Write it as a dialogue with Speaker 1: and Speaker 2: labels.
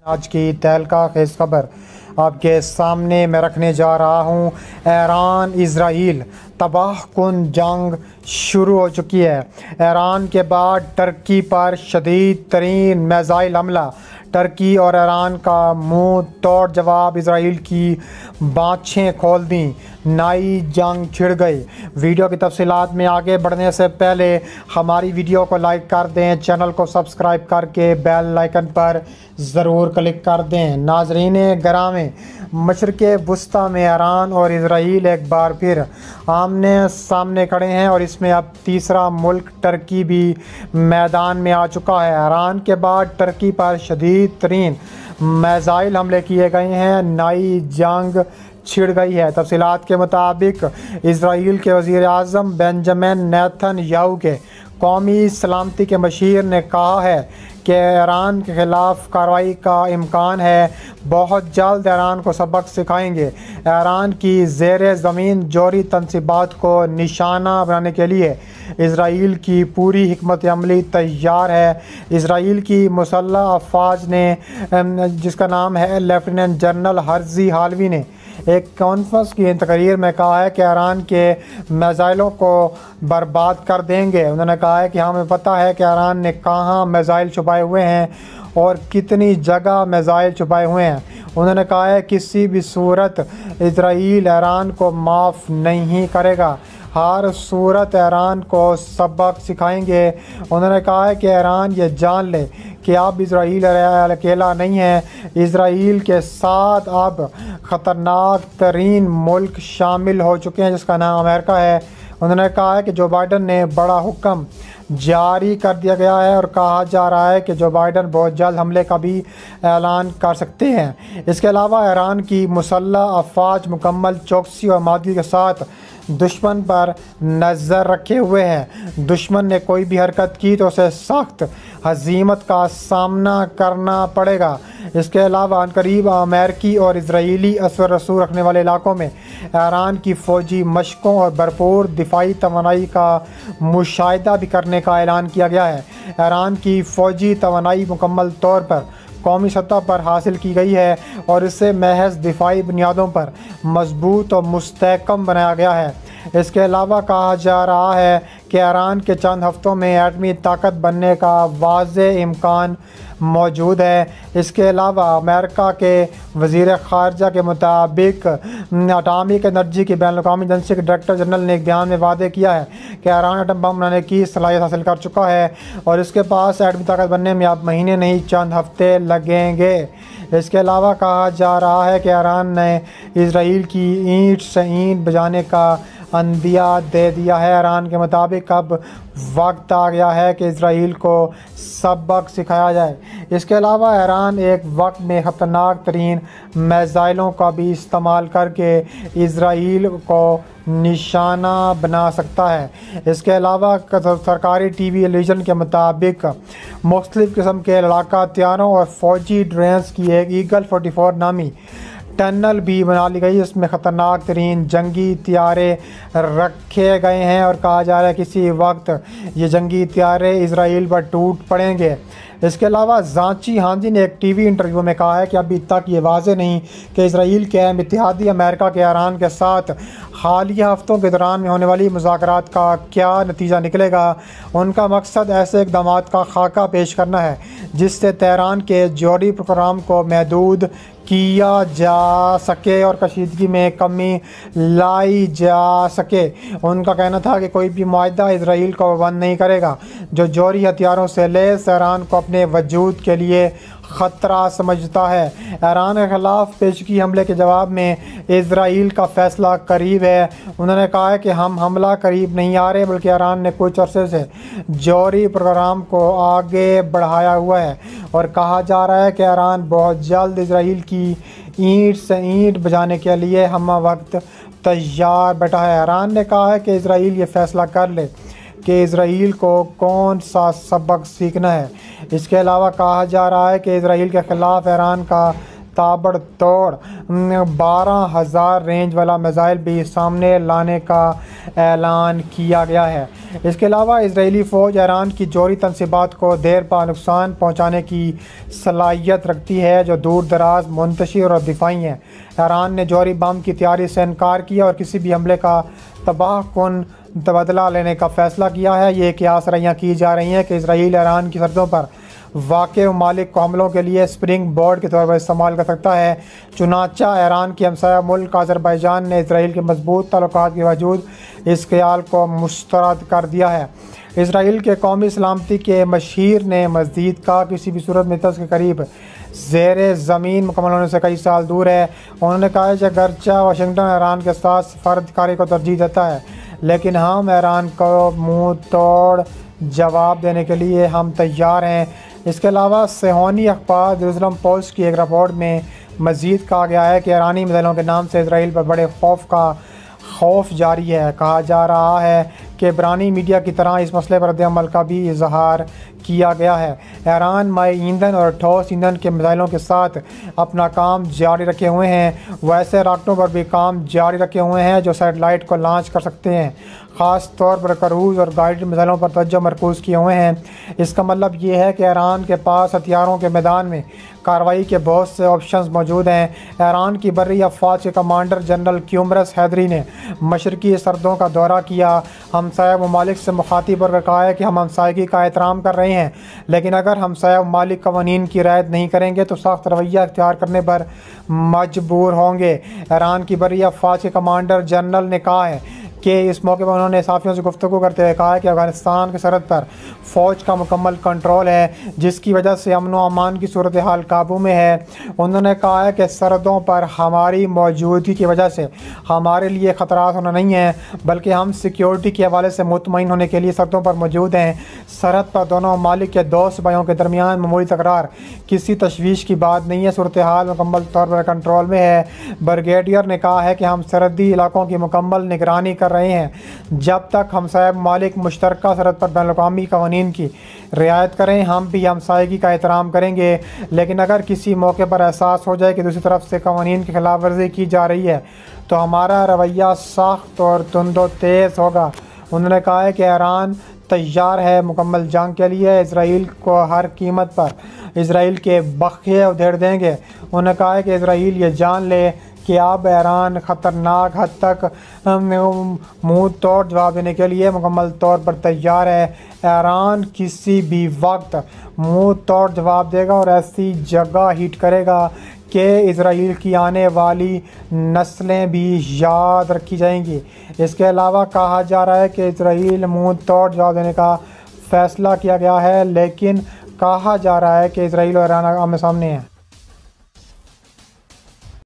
Speaker 1: आज की तहलका खेज़ खबर आपके सामने मैं रखने जा रहा हूँ। ईरान इजराइल तबाह कुन जंग शुरू हो चुकी है। ईरान के बाद टर्की पर शदीद तरीन मिसाइल हमला। टर्की और ईरान का मुंह तोड़ जवाब इजराइल की बाँछें खोल दी। नई जंग छिड़ गई। वीडियो की तफसीलात में आगे बढ़ने से पहले हमारी वीडियो को लाइक कर दें, चैनल को सब्सक्राइब करके बेल आइकन पर ज़रूर क्लिक कर दें। नाज़रीन गिरामी, मशरिक़ वुस्ता में ईरान और इजराइल एक बार फिर आमने सामने खड़े हैं और इसमें अब तीसरा मुल्क टर्की भी मैदान में आ चुका है। ईरान के बाद टर्की पर शदीद तरीन मिसाइल हमले किए गए हैं। नई जंग छिड़ गई है। तफसीलात के मुताबिक इजराइल के वज़ीर आज़म बेंजामिन नेतन्याहू के कौमी सलामती के मशीर ने कहा है कि ईरान के ख़िलाफ़ कार्रवाई का इम्कान है। बहुत जल्द ईरान को सबक सिखाएंगे। ईरान की ज़ेर ज़मीन जौहरी तनसीबात को निशाना बनाने के लिए इजराइल की पूरी हिकमत अमली तैयार है। इजराइल की मुसल्लह अफ़वाज ने जिसका नाम है लेफ्टिनेंट जनरल हर्ज़ी हालवी ने एक कॉन्फ्रेंस की तकरीर में कहा है कि ईरान के मिसाइलों को बर्बाद कर देंगे। उन्होंने कहा है कि हमें पता है कि ईरान ने कहाँ मिसाइल छुपाए हुए हैं और कितनी जगह मिसाइल छुपाए हुए हैं। उन्होंने कहा है किसी भी सूरत इजराइल ईरान को माफ़ नहीं करेगा। हर सूरत ईरान को सबक सिखाएंगे। उन्होंने कहा है कि ईरान ये जान ले कि अब इजराइल अकेला नहीं है। इजराइल के साथ अब ख़तरनाक तरीन मुल्क शामिल हो चुके हैं जिसका नाम अमेरिका है। उन्होंने कहा है कि जो बाइडन ने बड़ा हुक्म जारी कर दिया गया है और कहा जा रहा है कि जो बाइडन बहुत जल्द हमले का भी ऐलान कर सकते हैं। इसके अलावा ईरान की मुसल्लह अफ़वाज मुकम्मल चौकसी और आमादगी के साथ दुश्मन पर नज़र रखे हुए हैं। दुश्मन ने कोई भी हरकत की तो उसे सख्त हज़ीमत का सामना करना पड़ेगा। इसके अलावा अनकरीब अमेरिकी और इजराइली असर रसूख रखने वाले इलाकों में ईरान की फ़ौजी मशकों और भरपूर दिफाई तवानाई का मुशाहिदा भी करने का ऐलान किया गया है। ईरान की फ़ौजी तवानाई मुकम्मल तौर पर कौमी सतह पर हासिल की गई है और इसे महज दिफाई बुनियादों पर मजबूत और मुस्तहकम बनाया गया है। इसके अलावा कहा जा रहा है कि ईरान के चंद हफ्तों में एटमी ताकत बनने का वाज़ेह इम्कान मौजूद है। इसके अलावा अमेरिका के वज़ीर ख़ारजा के मुताबिक एटॉमिक एनर्जी की बैनुल-अक़वामी एजेंसी के डायरेक्टर जनरल ने एक बयान में वादे किया है कि ईरान एटम बम बनाने की सलाहियत हासिल कर चुका है और इसके पास एटमी ताकत बनने में अब महीने नहीं चंद हफ्ते लगेंगे। इसके अलावा कहा जा रहा है कि ईरान ने इजराइल की ईंट से ईंट बजाने का अंदिया दे दिया है। ईरान के मुताबिक अब वक्त आ गया है कि इजराइल को सबक सिखाया जाए। इसके अलावा ईरान एक वक्त में ख़तरनाक तरीन मिसाइलों का भी इस्तेमाल करके इजराइल को निशाना बना सकता है। इसके अलावा सरकारी टीवी टेलीविज़न के मुताबिक मुख्तलिफ़ किस्म के लड़ाका हथियारों और फ़ौजी ड्रोन्स की एक ईगल 44 नामी टनल भी बना ली गई। इसमें ख़तरनाक तरीन जंगी हथियारे रखे गए हैं और कहा जा रहा है किसी वक्त ये जंगी हथियारे इजराइल पर टूट पड़ेंगे। इसके अलावा ज़ांची हांजी ने एक टीवी इंटरव्यू में कहा है कि अभी तक ये वाज़े नहीं कि इजराइल के अहम इत्तेहादी अमेरिका के ईरान के साथ हालिया हफ्तों के दौरान में होने वाली मुज़ाकरात का क्या नतीजा निकलेगा। उनका मकसद ऐसे इक़दाम का खाका पेश करना है जिससे तेहरान के जौहरी प्रोग्राम को महदूद किया जा सके और कशीदगी में कमी लाई जा सके। उनका कहना था कि कोई भी मुआहदा इजराइल को पाबंद नहीं करेगा जो जौहरी हथियारों से लैस ईरान को अपने वजूद के लिए ख़तरा समझता है। ईरान के ख़िलाफ़ पेशगी हमले के जवाब में इजराइल का फ़ैसला करीब है। उन्होंने कहा है कि हम हमला करीब नहीं आ रहे बल्कि ईरान ने कुछ अरसे से जौहरी प्रोग्राम को आगे बढ़ाया हुआ है और कहा जा रहा है कि ईरान बहुत जल्द इजराइल की ईंट से ईंट बजाने के लिए हम वक्त तैयार बैठा है। ईरान ने कहा है कि इजराइल ये फ़ैसला कर ले कि इजराइल को कौन सा सबक सीखना है। इसके अलावा कहा जा रहा है कि इजराइल के ख़िलाफ़ ईरान का ताबड़तोड़ 12,000 रेंज वाला मिसाइल भी सामने लाने का ऐलान किया गया है। इसके अलावा इजरायली फ़ौज ईरान की जौहरी तनसीबात को देर पा नुकसान पहुँचाने की सलाहियत रखती है जो दूर दराज, मुंतशिर और दिफाई हैं। ईरान ने जौहरी बम की तैयारी से इनकार किया और किसी भी हमले का तबाहकुन तबादला लेने का फ़ैसला किया है। ये क़यास रहियाँ की जा रही हैं कि इसराइल ईरान की सरहदों पर वाक़ ममालिक को हमलों के लिए स्प्रिंग बोर्ड के तौर पर इस्तेमाल कर सकता है। चुनांचा ईरान की हमसाया मुल्क अज़रबैजान ने इसराइल के मजबूत ताल्लुकात के बावजूद इस ख्याल को मुस्तरद कर दिया है। इसराइल के कौमी सलामती के मशीर ने मज़ीद कहा किसी भी सूरत में तस के करीब ज़ेर ज़मीन मुकम्मल होने से कई साल दूर है। उन्होंने कहा है कि अगरचा वाशिंगटन ईरान के साथ सफारतकारी को तरजीह देता है, लेकिन हम ईरान को मुँह तोड़ जवाब देने के लिए हम तैयार हैं। इसके अलावा सेहोनी अखबार जेरूसलम पोस्ट की एक रिपोर्ट में मज़ीद कहा गया है कि ईरानी मिसाइलों के नाम से इसराइल पर बड़े खौफ जारी है। कहा जा रहा है कि इब्रानी मीडिया की तरह इस मसले पर रद्द-ए-अमल का भी इजहार किया गया है। ईरान माई ईंधन और ठोस ईंधन के मिसाइलों के साथ अपना काम जारी रखे हुए हैं। वैसे रॉकेटों पर भी काम जारी रखे हुए हैं जो सैटेलाइट को लॉन्च कर सकते हैं। ख़ास तौर पर क्रूज़ और गाइडेड मिसाइलों पर तवज्जो मरकूज़ किए हुए हैं। इसका मतलब ये है कि ईरान के पास हथियारों के मैदान में कार्रवाई के बहुत से ऑप्शंस मौजूद हैं। ईरान की बर्री अफ़वाज के कमांडर जनरल क्यूमरस हैदरी ने मशरकी सरहदों का दौरा किया। हमसाया ममालिक से मुखातिब होकर कहा है कि हम हमसायगी का एहतराम कर रहे हैं, लेकिन अगर हमसाया ममालिक कवानीन की रियायत नहीं करेंगे तो सख्त रवैया इख्तियार करने पर मजबूर होंगे। ईरान की बर्री अफ़वाज के कमांडर जनरल ने कहा है कि इस मौके पर उन्होंने साफियों से गुफ्तगू करते हुए कहा है कि अफ़गानिस्तान की सरहद पर फ़ौज का मुकम्मल कंट्रोल है, जिसकी वजह से अमन व अमान की सूरत हाल काबू में है। उन्होंने कहा है कि सरहदों पर हमारी मौजूदगी की वजह से हमारे लिए ख़तरात होना नहीं है, बल्कि हम सिक्योरिटी के हवाले से मुतमईन होने के लिए सरहदों पर मौजूद हैं। सरहद पर दोनों ममालिक के दो सूबाओं के दरमियान मामूली तकरार किसी तशवीश की बात नहीं है, सूरत हाल मुकम्मल तौर पर कंट्रोल में है। ब्रिगेडियर ने कहा है कि हम सरहदी इलाकों की मुकम्मल निगरानी कर रहे हैं। जब तक हमसाया ममालिक मुश्तरका सरहद पर बैनुल-अक़वामी कवानीन की रियायत करें, हम भी हमसायगी का एहतराम करेंगे, लेकिन अगर किसी मौके पर एहसास हो जाए कि दूसरी तरफ से कवानीन की खिलाफ वर्जी की जा रही है तो हमारा रवैया सख्त और तुंदो तेज़ होगा। उन्होंने कहा है कि ईरान तैयार है मुकम्मल जंग के लिए। इसराइल को हर कीमत पर इसराइल के बखे उधेड़ देंगे। उन्होंने कहा है कि इसराइल ये जान ले कि अब ईरान ख़तरनाक हद तक मुँह तोड़ जवाब देने के लिए मुकम्मल तौर पर तैयार है। ईरान किसी भी वक्त मुँह तोड़ जवाब देगा और ऐसी जगह हिट करेगा कि इसराइल की आने वाली नस्लें भी याद रखी जाएंगी। इसके अलावा कहा जा रहा है कि इसराइल मुँह तोड़ जवाब देने का फ़ैसला किया गया है, लेकिन कहा जा रहा है कि इसराइल और ईरान आमने सामने हैं।